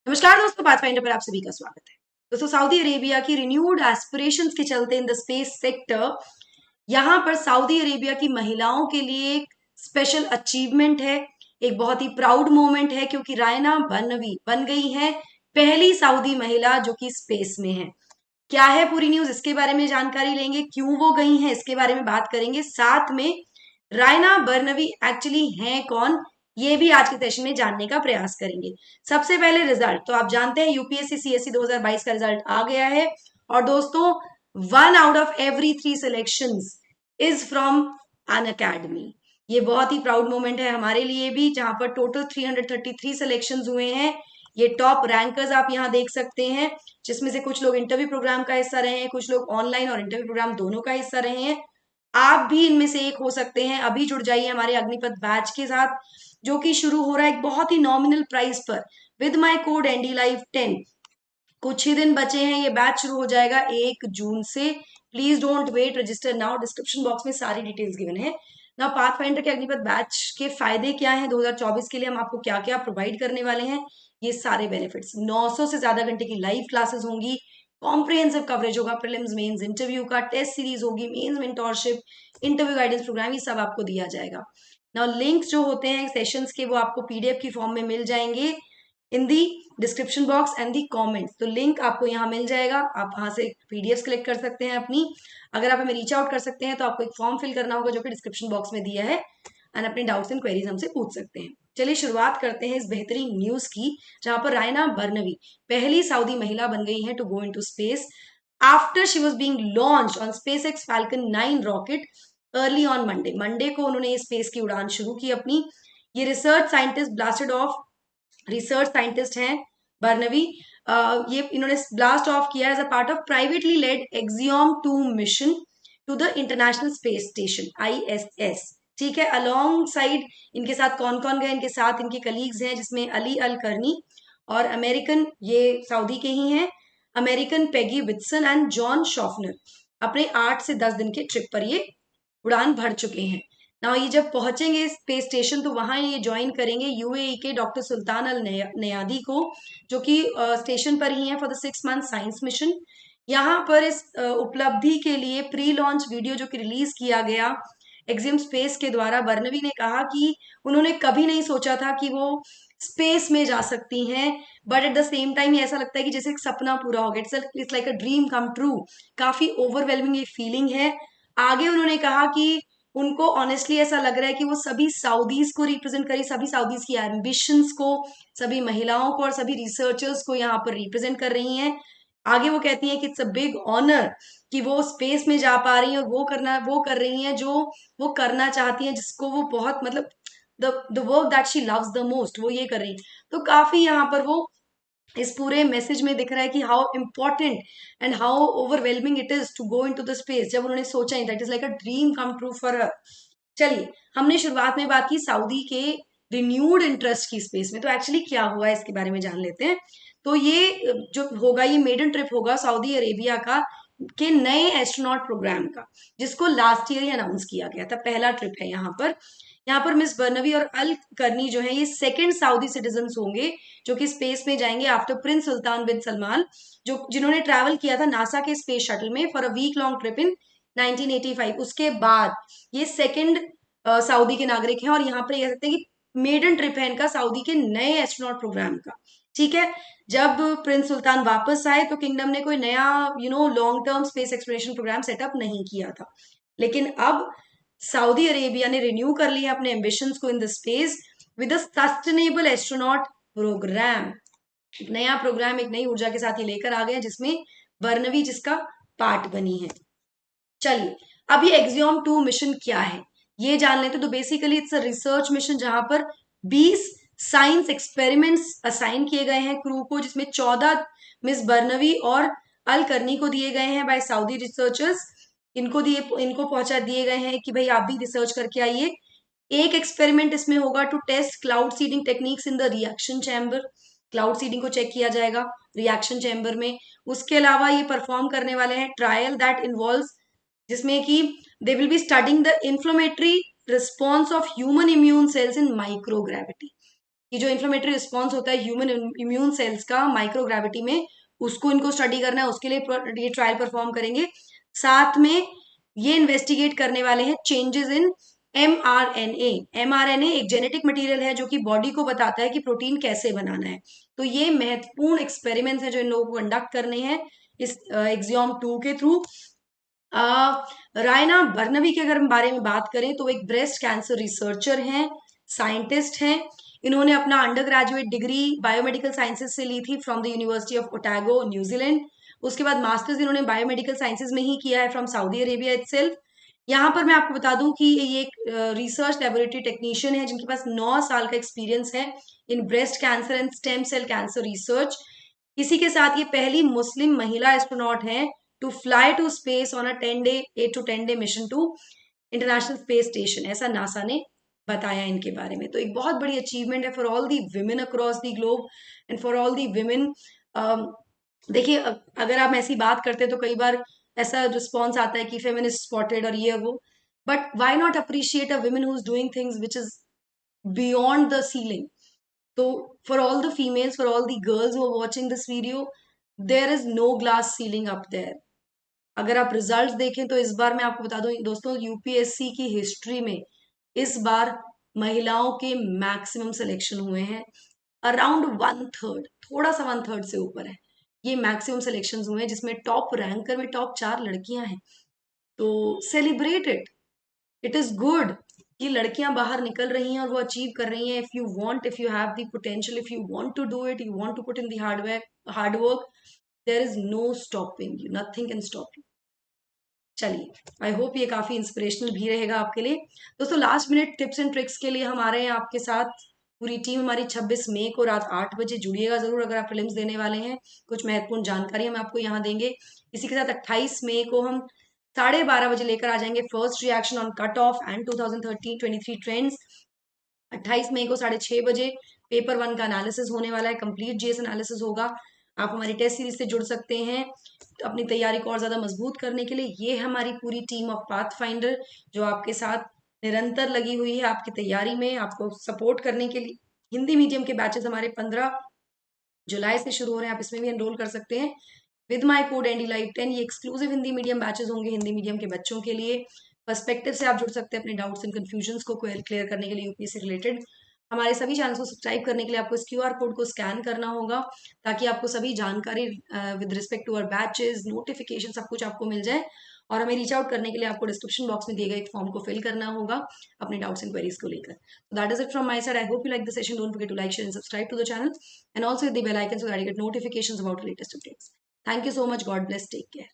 नमस्कार दोस्तों, पाथफाइंडर पर आप सभी का स्वागत है। दोस्तों, सऊदी अरेबिया की रिन्यूड एस्पिरेशंस के चलते इन द स्पेस सेक्टर, यहाँ पर सऊदी अरेबिया की महिलाओं के लिए एक स्पेशल अचीवमेंट है, एक बहुत ही प्राउड मोमेंट है, क्योंकि रायना बर्नवी बन गई है पहली सऊदी महिला जो कि स्पेस में है। क्या है पूरी न्यूज, इसके बारे में जानकारी लेंगे, क्यों वो गई हैं इसके बारे में बात करेंगे, साथ में रायना बर्नवी एक्चुअली हैं कौन, ये भी आज के सेशन में जानने का प्रयास करेंगे। सबसे पहले रिजल्ट तो आप जानते हैं, यूपीएससी सीएससी 2022 का रिजल्ट आ गया है और दोस्तों 1 out of every 3 selections is from Unacademy. ये बहुत ही प्राउड मोमेंट है हमारे लिए भी, जहां पर टोटल 333 सिलेक्शंस हुए हैं। ये टॉप रैंकर्स आप यहाँ देख सकते हैं, जिसमें से कुछ लोग इंटरव्यू प्रोग्राम का हिस्सा रहे हैं, कुछ लोग ऑनलाइन और इंटरव्यू प्रोग्राम दोनों का हिस्सा रहे हैं। आप भी इनमें से एक हो सकते हैं। अभी जुड़ जाइए हमारे अग्निपथ बैच के साथ, जो कि शुरू हो रहा है एक बहुत ही नॉमिनल प्राइस पर with my code ND live 10। कुछ ही दिन बचे हैं, ये बैच शुरू हो जाएगा 1 जून से। Please don't wait, register now. Description box में सारी डिटेल्स गिवन है ना। पाथफाइंडर के अग्निपथ बैच के फायदे क्या हैं, 2024 के लिए हम आपको क्या क्या प्रोवाइड करने वाले हैं, ये सारे बेनिफिट्स। 900 से ज्यादा घंटे की लाइव क्लासेस होंगी, कॉम्प्रिहेंसिव कवरेज होगा, प्रीलिम्स मेंस इंटरव्यू का, टेस्ट सीरीज होगी, mains mentorship, interview guidance programme, ये सब आपको दिया जाएगा ना। लिंक्स जो होते हैं सेशंस के, वो आपको पीडीएफ की फॉर्म में मिल जाएंगे in the description box and the comments. तो लिंक आपको यहाँ मिल जाएगा, आप वहां से पीडीएफ कलेक्ट कर सकते हैं अपनी। अगर आप हमें रीच आउट कर सकते हैं तो आपको एक फॉर्म फिल करना होगा जो कि डिस्क्रिप्शन बॉक्स में दिया है, एंड अपने डाउट्स एंड क्वेरीज हमसे पूछ सकते हैं। चलिए शुरुआत करते हैं इस बेहतरीन न्यूज की, जहां पर रायना बर्नवी पहली सऊदी महिला बन गई है to go into space after she was being launched on SpaceX Falcon 9 rocket early on Monday को उन्होंने स्पेस की उड़ान शुरू की अपनी। ये research scientist blasted off research scientist हैं बर्नवी। ये इन्होंने ब्लास्ट ऑफ किया as a part of privately led Axiom 2 mission to the International Space Station ISS। ठीक है, अलोंग साइड इनके साथ कौन कौन गए, इनके साथ इनके कलीग्स हैं, जिसमें अली अल करनी और अमेरिकन, ये सऊदी के ही हैं, American Peggy Whitson and John Shoffner अपने 8 से 10 दिन के ट्रिप पर ये उड़ान भर चुके हैं ना। ये जब पहुंचेंगे स्पेस स्टेशन तो वहां ये ज्वाइन करेंगे यूएई के डॉक्टर सुल्तान अल नयादी को, जो कि स्टेशन पर ही हैं for the 6 month science mission. यहाँ पर इस उपलब्धि के लिए प्री लॉन्च वीडियो जो कि रिलीज किया गया एक्सिम स्पेस के द्वारा, बर्नवी ने कहा कि उन्होंने कभी नहीं सोचा था कि वो स्पेस में जा सकती हैं, but at the same time ऐसा लगता है कि जैसे एक सपना पूरा हो गया, it's like a dream come true. काफी ओवरवेलमिंग ये फीलिंग है। आगे उन्होंने कहा कि उनको ऑनेस्टली ऐसा लग रहा है कि वो सभी सऊदीज को रिप्रेजेंट करी, सभी सऊदीज की एम्बिशंस को, सभी महिलाओं को और सभी रिसर्चर्स को यहाँ पर रिप्रेजेंट कर रही हैं। आगे वो कहती हैं कि इट्स अ बिग ऑनर कि वो स्पेस में जा पा रही हैं और वो कर रही हैं जो वो करना चाहती हैं, जिसको वो बहुत मतलब the work that she loves the most, वो ये कर रही हैं। तो काफी यहाँ पर वो इस पूरे मैसेज में दिख रहा है कि how important and how overwhelming it is to go into the space, जब उन्होंने सोचा ही that is like a dream come true for her. चलिए, हमने शुरुआत में बात की सऊदी के रिन्यूड इंटरेस्ट की स्पेस में, तो एक्चुअली क्या हुआ है इसके बारे में जान लेते हैं। तो ये जो होगा, ये मेडन ट्रिप होगा सऊदी अरेबिया का के नए एस्ट्रोनॉट प्रोग्राम का, जिसको लास्ट ईयर ही अनाउंस किया गया था। पहला ट्रिप है यहाँ पर मिस बर्नवी और अल करनी जो है ये सेकंड सऊदी सिटीजन होंगे जो कि स्पेस में जाएंगे after Prince Sultan bin Salman, जो जिन्होंने ट्रैवल किया था नासा के स्पेस शटल में for a week long trip in 1985। उसके बाद ये सेकंड सऊदी के नागरिक हैं, और यहाँ पर कह सकते हैं कि मेडन ट्रिप है इनका सऊदी के नए एस्ट्रोनॉट प्रोग्राम का। ठीक है, जब प्रिंस सुल्तान वापस आए तो किंगडम ने कोई नया long term space exploration programme set up नहीं किया था, लेकिन अब सऊदी अरेबिया ने रिन्यू कर लिया अपने एम्बिशंस को in the space with a sustainable astronaut programme. एक नया प्रोग्राम, एक नई ऊर्जा के साथ ये लेकर आ गए, जिसमें बर्नवी जिसका पार्ट बनी है। चलिए, अब ये एक्सियोम 2 मिशन क्या है ये जान लेते। तो basically it's a research mission, जहां पर 20 साइंस एक्सपेरिमेंट्स असाइन किए गए हैं क्रू को, जिसमें 14 मिस बर्नवी और अल करनी को दिए गए हैं बाय सऊदी रिसर्चर्स। इनको पहुंचा दिए गए हैं कि भाई आप भी रिसर्च करके आइए। एक एक्सपेरिमेंट इसमें होगा to test cloud seeding techniques in the reaction chamber. Cloud seeding को चेक किया जाएगा रिएक्शन चैम्बर में। उसके अलावा ये परफॉर्म करने वाले हैं ट्रायल दैट इन्वॉल्व्स, जिसमें कि they will be studying the inflammatory response of human immune cells in microgravity. कि जो इन्फ्लेमेटरी रिस्पॉन्स होता है ह्यूमन इम्यून सेल्स का माइक्रोग्रेविटी में, उसको इनको स्टडी करना है, उसके लिए ये ट्रायल परफॉर्म करेंगे। साथ में ये इन्वेस्टिगेट करने वाले हैं चेंजेस इन mRNA। mRNA एक जेनेटिक मटेरियल है जो कि बॉडी को बताता है कि प्रोटीन कैसे बनाना है। तो ये महत्वपूर्ण एक्सपेरिमेंट्स हैं जो इन लोगों को कंडक्ट करने हैं इस एक्सियोम 2 के थ्रू। रायना बर्नबी के अगर हम बारे में बात करें तो एक ब्रेस्ट कैंसर रिसर्चर हैं, साइंटिस्ट हैं। इन्होंने अपना under graduate degree biomedical sciences से ली थी from the university of Otago, New Zealand. उसके बाद मास्टर्स इन्होंने बायोमेडिकल साइंसेज में ही किया है फ्रॉम सऊदी अरेबिया इटसेल्फ। यहाँ पर मैं आपको बता दूं कि ये एक रिसर्च लेबोरेटरी टेक्नीशियन है जिनके पास 9 साल का एक्सपीरियंस है in breast cancer and stem cell cancer research. इसी के साथ ये पहली मुस्लिम महिला एस्ट्रोनॉट है to fly to space on a 8 to 10 day mission to International Space Station, ऐसा नासा ने बताया इनके बारे में। तो एक बहुत बड़ी अचीवमेंट है for all the women across the globe and for all the women. देखिए अगर आप ऐसी बात करते हैं तो कई बार ऐसा रिस्पॉन्स आता है कि फेमिनिस्ट स्पॉटेड और ये वो, but why not appreciate a women who is doing things which is beyond the ceiling. तो for all the females, for all the girls who are watching this video, there is no glass ceiling up there. अगर आप results देखें तो इस बार मैं आपको बता दूं दोस्तों, यूपीएससी की हिस्ट्री में इस बार महिलाओं के मैक्सिमम सिलेक्शन हुए हैं, अराउंड 1/3, थोड़ा सा 1/3 से ऊपर है। ये मैक्सिमम सिलेक्शंस हुए हैं जिसमें टॉप रैंकर में टॉप 4 लड़कियां हैं। तो celebrate it, it is good कि लड़कियां बाहर निकल रही हैं और वो अचीव कर रही हैं। If you want, if you have the potential, if you want to do it, you want to put in the hard work, there is no stopping you, nothing can stop you. चलिए, I hope ये काफी inspirational भी रहेगा आपके लिए। दोस्तों last minute tips and tricks के लिए हम आ रहे हैं आपके साथ, पूरी टीम हमारी 26 मई को रात 8 बजे। जुड़िएगा जरूर अगर आप प्रीलिम्स देने वाले हैं, कुछ महत्वपूर्ण जानकारी हम आपको यहाँ देंगे। इसी के साथ 28 मई को हम 12:30 बजे लेकर आ जाएंगे first reaction on cut off and 2023 trends. 28 मई को 6:30 बजे पेपर 1 का एनालिसिस होने वाला है, कंप्लीट जीएस एनालिसिस होगा। आप हमारी टेस्ट सीरीज से जुड़ सकते हैं अपनी तैयारी को और ज्यादा मजबूत करने के लिए। ये हमारी पूरी टीम ऑफ पाथ फाइंडर जो आपके साथ निरंतर लगी हुई है आपकी तैयारी में, आपको सपोर्ट करने के लिए। हिंदी मीडियम के बैचेस हमारे 15 जुलाई से शुरू हो रहे हैं, आप इसमें भी एनरोल कर सकते हैं विद माई कोड NDLive10। ये एक्सक्लूसिव हिंदी मीडियम बैचेस होंगे हिंदी मीडियम के बच्चों के लिए। पर्सपेक्टिव से आप जुड़ सकते हैं अपने डाउट्स एंड कंफ्यूजन को क्लियर करने के लिए यूपीएससी रिलेटेड। हमारे सभी चैनल्स को सब्सक्राइब करने के लिए आपको इस QR कोड को स्कैन करना होगा ताकि आपको सभी जानकारी with respect to our batches, notification, सब कुछ आपको मिल जाए। और हमें रीच आउट करने के लिए आपको डिस्क्रिप्शन बॉक्स में दिए गए एक फॉर्म को फिल करना होगा अपने डाउट्स एंड क्वेरीज को लेकर। That is it from my side. I hope you like the session. Don't forget to like, share and subscribe to the channel and also hit the bell icon so that you get notifications about the latest updates. Thank you so much. God bless. Take care.